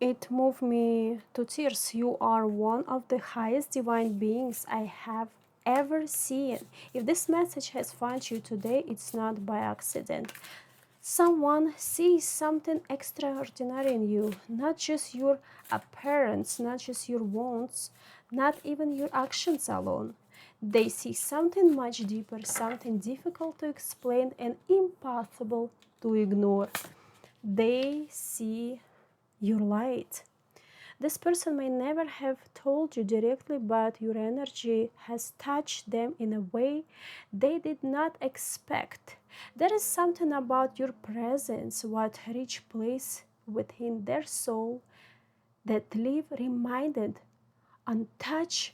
it moved me to tears. You are one of the highest divine beings I have ever seen. If this message has found you today, it's not by accident. Someone sees something extraordinary in you, not just your appearance, not just your wants, not even your actions alone. They see something much deeper, something difficult to explain and impossible to ignore. They see your light. This person may never have told you directly, but your energy has touched them in a way they did not expect. There is something about your presence, what rich place within their soul, that leave reminded, untouched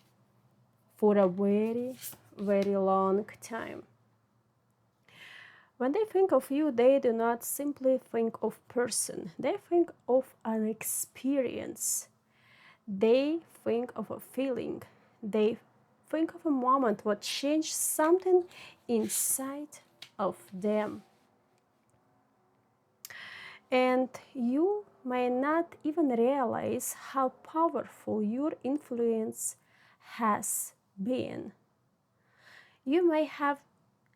for a very, very long time. When they think of you, they do not simply think of person. They think of an experience. They think of a feeling. They think of a moment what changed something inside of them. And you may not even realize how powerful your influence has been. You may have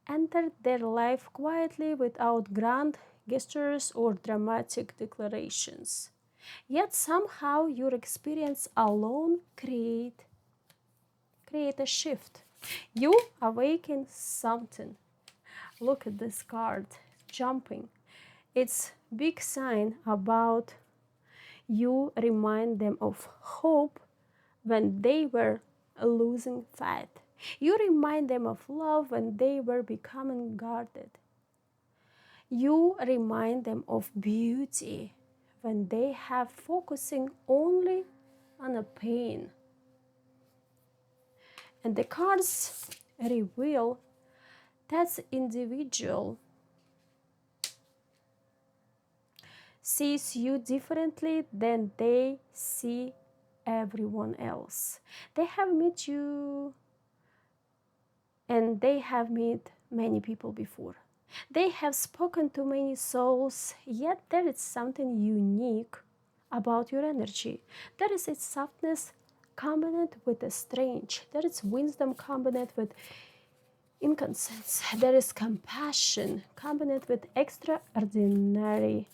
entered their life quietly without grand gestures or dramatic declarations. Yet somehow your experience alone create a shift. You awaken something. Look at this card, jumping. It's big sign about you remind them of hope when they were losing faith. You remind them of love when they were becoming guarded. You remind them of beauty when they have focusing only on a pain. And the cards reveal that individual sees you differently than they see everyone else. They have met you and they have met many people before. They have spoken to many souls, yet there is something unique about your energy. There is a softness combined with a strange. There is wisdom combined with innocence. There is compassion combined with extraordinary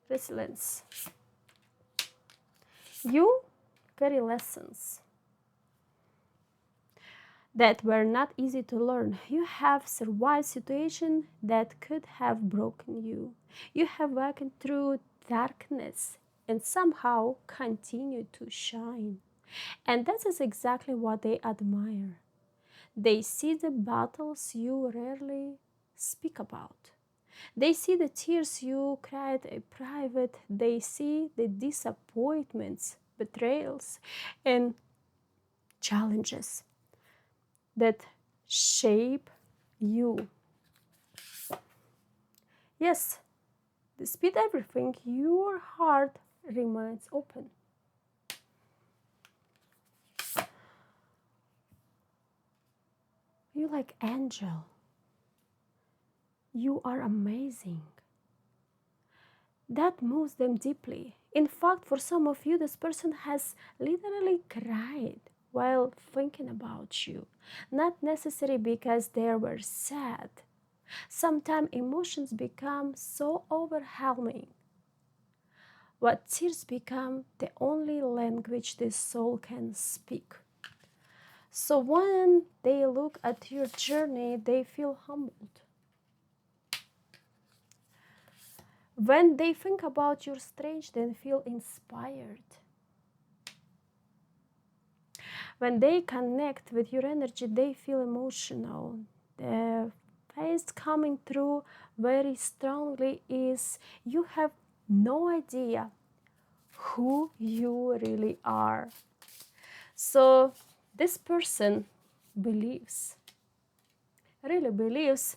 resilience. You carry lessons that were not easy to learn. You have survived situations that could have broken you. You have walked through darkness and somehow continue to shine. And that is exactly what they admire. They see the battles you rarely speak about. They see the tears you cried in private. They see the disappointments, betrayals, and challenges that shape you. Yes, despite everything, your heart remains open. You like angel. You are amazing. That moves them deeply. In fact, for some of you, this person has literally cried while thinking about you. Not necessarily because they were sad. Sometimes emotions become so overwhelming. What tears become the only language the soul can speak. So when they look at your journey, they feel humbled. When they think about your strength, they feel inspired. When they connect with your energy, they feel emotional. The face coming through very strongly is you have no idea who you really are. So this person believes, really believes,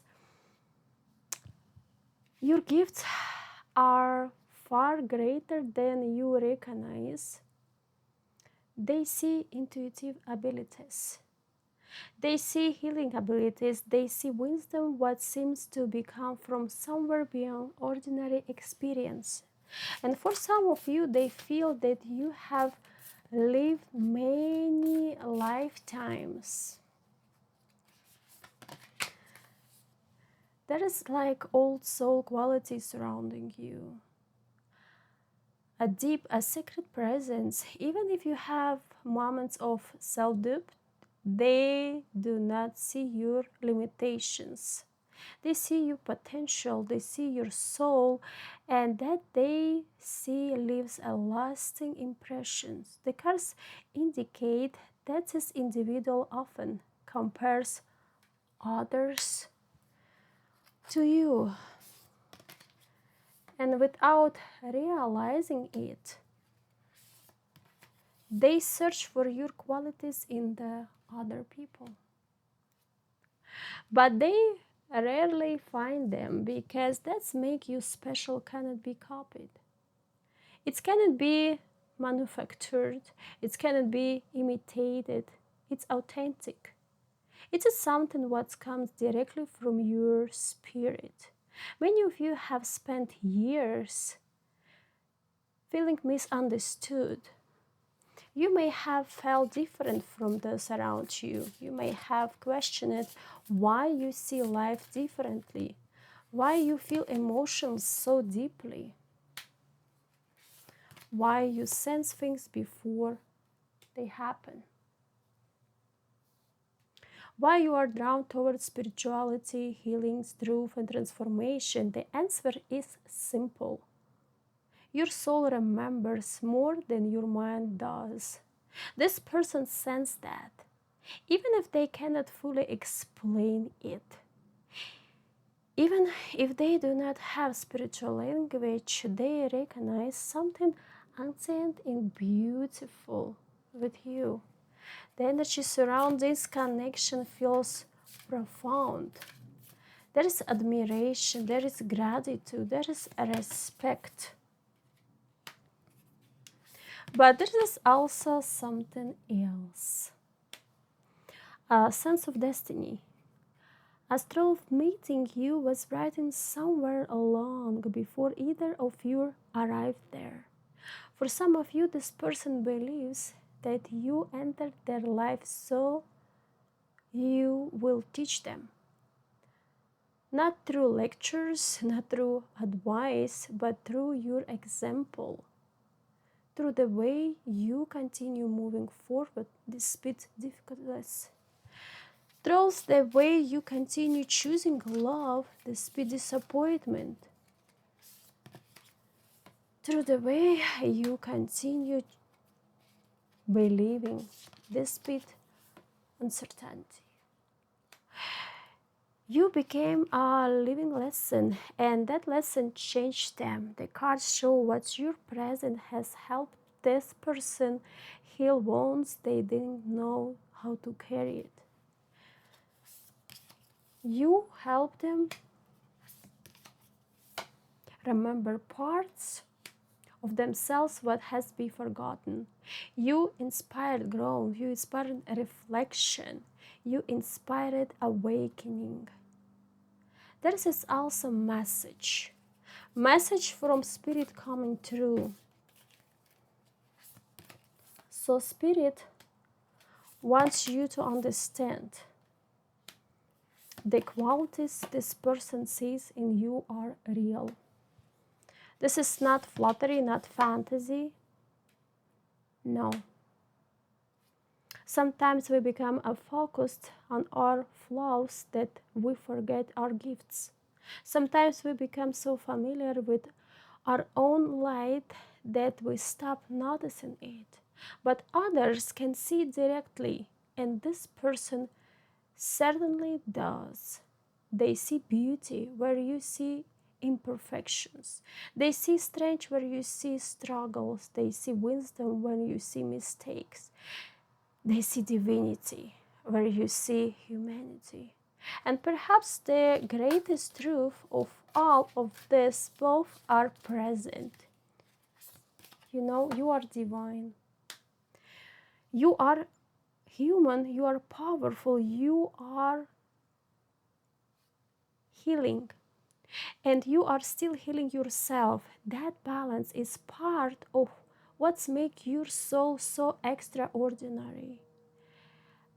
your gifts are far greater than you recognize. They see intuitive abilities. They see healing abilities, they see wisdom, what seems to become from somewhere beyond ordinary experience. And for some of you, they feel that you have lived many lifetimes. There is like old soul quality surrounding you. A deep, a secret presence. Even if you have moments of self-doubt, they do not see your limitations. They see your potential, they see your soul, and that they see leaves a lasting impression. The cards indicate that this individual often compares others to you, and without realizing it, they search for your qualities in the other people. But they rarely find them, because that's make you special cannot be copied. It cannot be manufactured. It cannot be imitated. It's authentic. It is something what comes directly from your spirit. Many of you have spent years feeling misunderstood. You may have felt different from those around you. You may have questioned why you see life differently, why you feel emotions so deeply, why you sense things before they happen, why you are drawn towards spirituality, healing, truth, and transformation. The answer is simple. Your soul remembers more than your mind does. This person senses that, even if they cannot fully explain it. Even if they do not have spiritual language, they recognize something ancient and beautiful with you. The energy surrounding this connection feels profound. There is admiration, there is gratitude, there is respect. But there is also something else. A sense of destiny. A thrill of meeting you was written somewhere long before either of you arrived there. For some of you, this person believes that you entered their life so you will teach them. Not through lectures, not through advice, but through your example. Through the way you continue moving forward despite difficulties. Through the way you continue choosing love despite disappointment. Through the way you continue believing despite uncertainty. You became a living lesson, and that lesson changed them. The cards show what your present has helped this person heal wounds they didn't know how to carry it. You help them remember parts of themselves what has been forgotten. You inspired growth, you inspired reflection, you inspired awakening. There is also message from spirit coming through. So spirit wants you to understand the qualities this person sees in you are real. This is not flattery, not fantasy. No. Sometimes we become focused on our flaws that we forget our gifts. Sometimes we become so familiar with our own light that we stop noticing it. But others can see directly, and this person certainly does. They see beauty where you see imperfections. They see strength where you see struggles. They see wisdom when you see mistakes. They see divinity where you see humanity. And perhaps the greatest truth of all of this, both are present. You know, you are divine. You are human, you are powerful, you are healing, and you are still healing yourself. That balance is part of what's make your soul so extraordinary.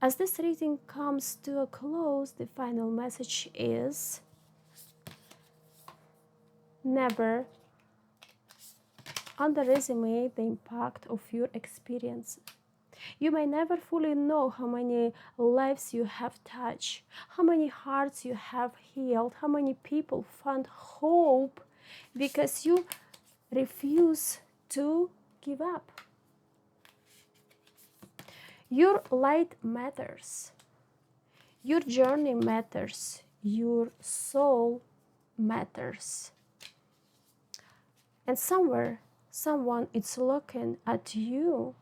As this reading comes to a close, the final message is: never underestimate the impact of your experience. You may never fully know how many lives you have touched, how many hearts you have healed, how many people found hope because you refuse to give up. Your light matters. Your journey matters. Your soul matters. And somewhere, someone is looking at you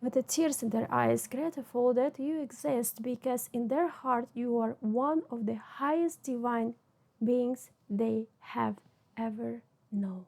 with the tears in their eyes, grateful that you exist, because in their heart you are one of the highest divine beings they have ever known.